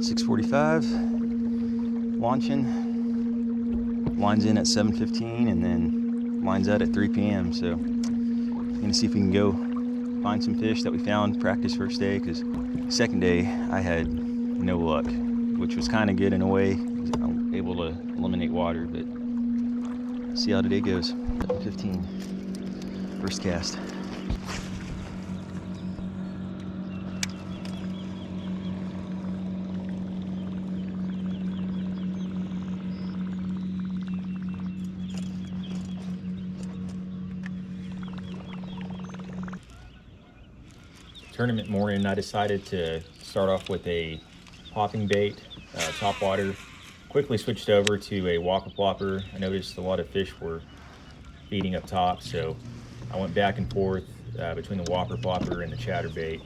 6:45, launching, lines in at 7:15, and then lines out at 3 p.m. So I'm gonna see if we can go find some fish that we found practice first day, because second day I had no luck, which was kind of good in a way. I'm able to eliminate water, but see how today goes. 7:15, first cast. Tournament morning, I decided to start off with a popping bait, top water. Quickly switched over to a whopper plopper. I noticed a lot of fish were feeding up top, so I went back and forth between the whopper plopper and the chatterbait.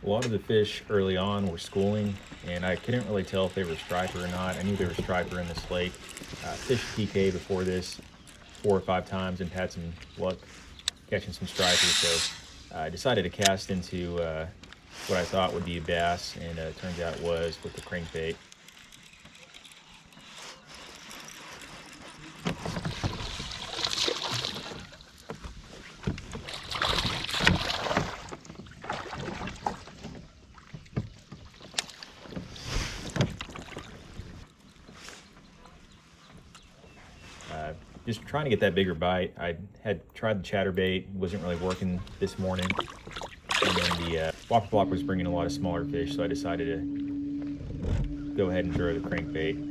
A lot of the fish early on were schooling, and I couldn't really tell if they were striper or not. I knew they were striper in this lake. Fished PK before this 4 or 5 times and had some luck catching some stripers, so I decided to cast into what I thought would be a bass, and it turns out it was with the crankbait. just trying to get that bigger bite. I had tried the chatterbait, wasn't really working this morning. And then the whopper block was bringing a lot of smaller fish, so I decided to go ahead and throw the crankbait.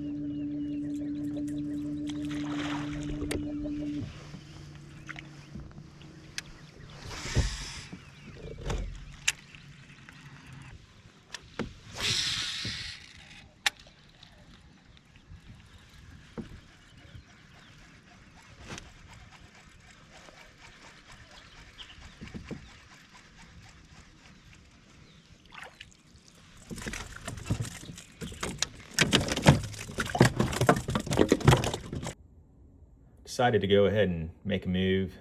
Decided to go ahead and make a move.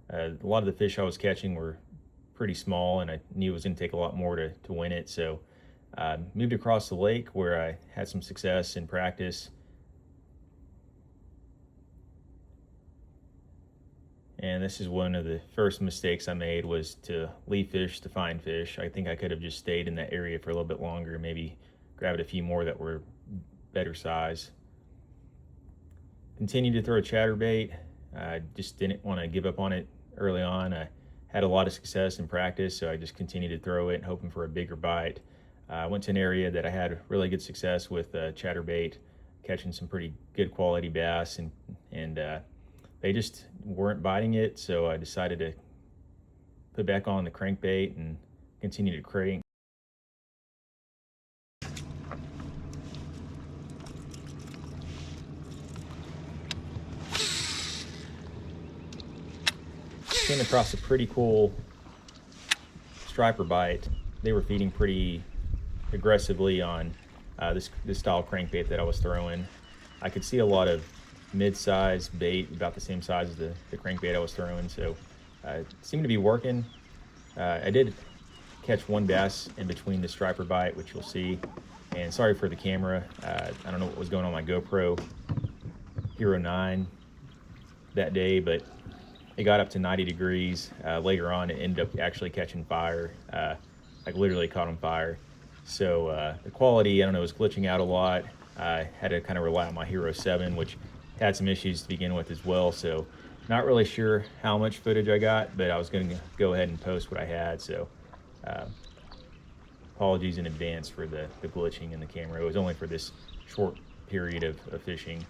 A lot of the fish I was catching were pretty small, and I knew it was going to take a lot more to win it. So moved across the lake where I had some success in practice. And this is one of the first mistakes I made, was to leave fish to find fish. I think I could have just stayed in that area for a little bit longer, maybe grabbed a few more that were better size. Continued to throw a chatterbait. I just didn't want to give up on it early on. I had a lot of success in practice, so I just continued to throw it, hoping for a bigger bite. I went to an area that I had really good success with chatterbait, catching some pretty good quality bass, and they just weren't biting it, so I decided to put back on the crankbait and continue to crank. Came across a pretty cool striper bite. They were feeding pretty aggressively on this style crankbait that I was throwing. I could see a lot of mid-sized bait, about the same size as the crankbait I was throwing, so it seemed to be working. I did catch one bass in between the striper bite, which you'll see, and sorry for the camera. I don't know what was going on my GoPro Hero 9 that day, but it got up to 90 degrees. Later on, it ended up actually catching fire, like literally caught on fire. So the quality, I don't know, was glitching out a lot. I had to kind of rely on my Hero 7, which had some issues to begin with as well. So not really sure how much footage I got, but I was going to go ahead and post what I had. So apologies in advance for the glitching in the camera. It was only for this short period of fishing.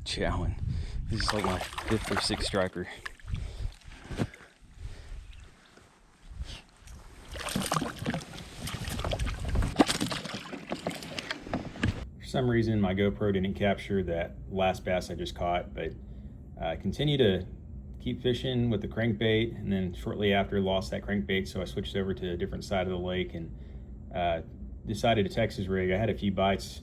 chowing. This is like my 5th or 6th striper. For some reason, my GoPro didn't capture that last bass I just caught, but I continued to keep fishing with the crankbait, and then shortly after lost that crankbait, so I switched over to a different side of the lake and decided to Texas rig. I had a few bites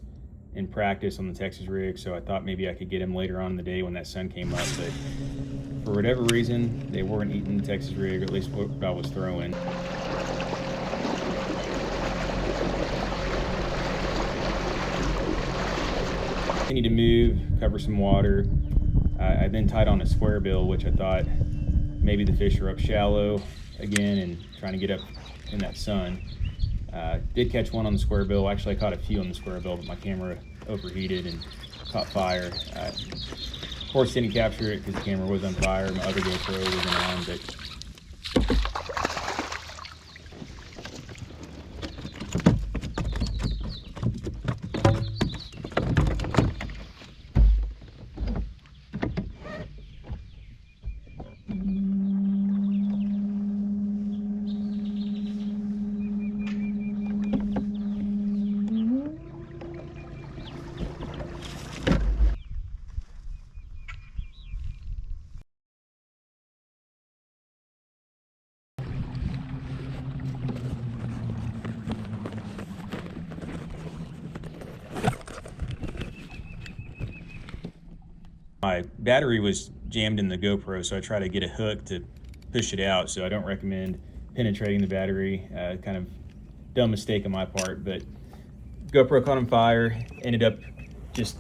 in practice on the Texas rig, so I thought maybe I could get him later on in the day when that sun came up, but for whatever reason, they weren't eating the Texas rig, or at least what I was throwing. Continued to move, cover some water. I then tied on a square bill, which I thought maybe the fish are up shallow again and trying to get up in that sun. Did catch one on the square bill. Actually, I caught a few on the square bill, but my camera overheated and caught fire. Of course, didn't capture it because the camera was on fire. My other GoPro wasn't on, but my battery was jammed in the GoPro, so I try to get a hook to push it out, so I don't recommend penetrating the battery. Kind of dumb mistake on my part, but GoPro caught on fire. Ended up just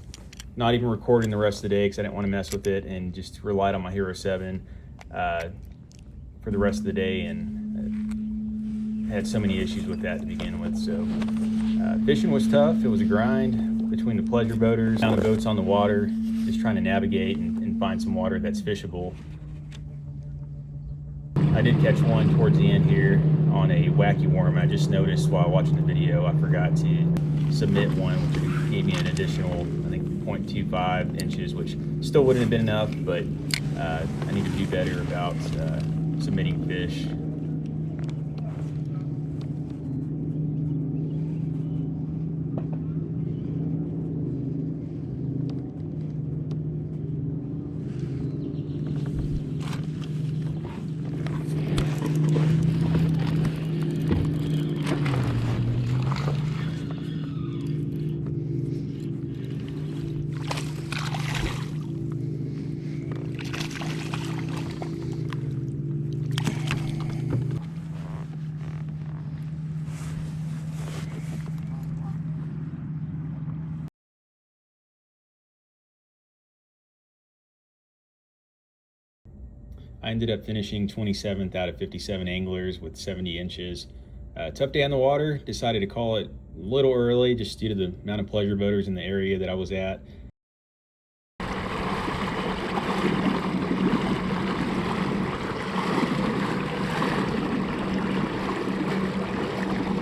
not even recording the rest of the day because I didn't want to mess with it, and just relied on my Hero 7 for the rest of the day, and had so many issues with that to begin with. So fishing was tough. It was a grind between the pleasure boaters, down the boats on the water, just trying to navigate and find some water that's fishable. I did catch one towards the end here on a wacky worm. I just noticed while watching the video, I forgot to submit one, which gave me an additional, I think, 0.25 inches, which still wouldn't have been enough, but I need to do better about submitting fish. I ended up finishing 27th out of 57 anglers with 70 inches. Tough day on the water. Decided to call it a little early just due to the amount of pleasure boaters in the area that I was at.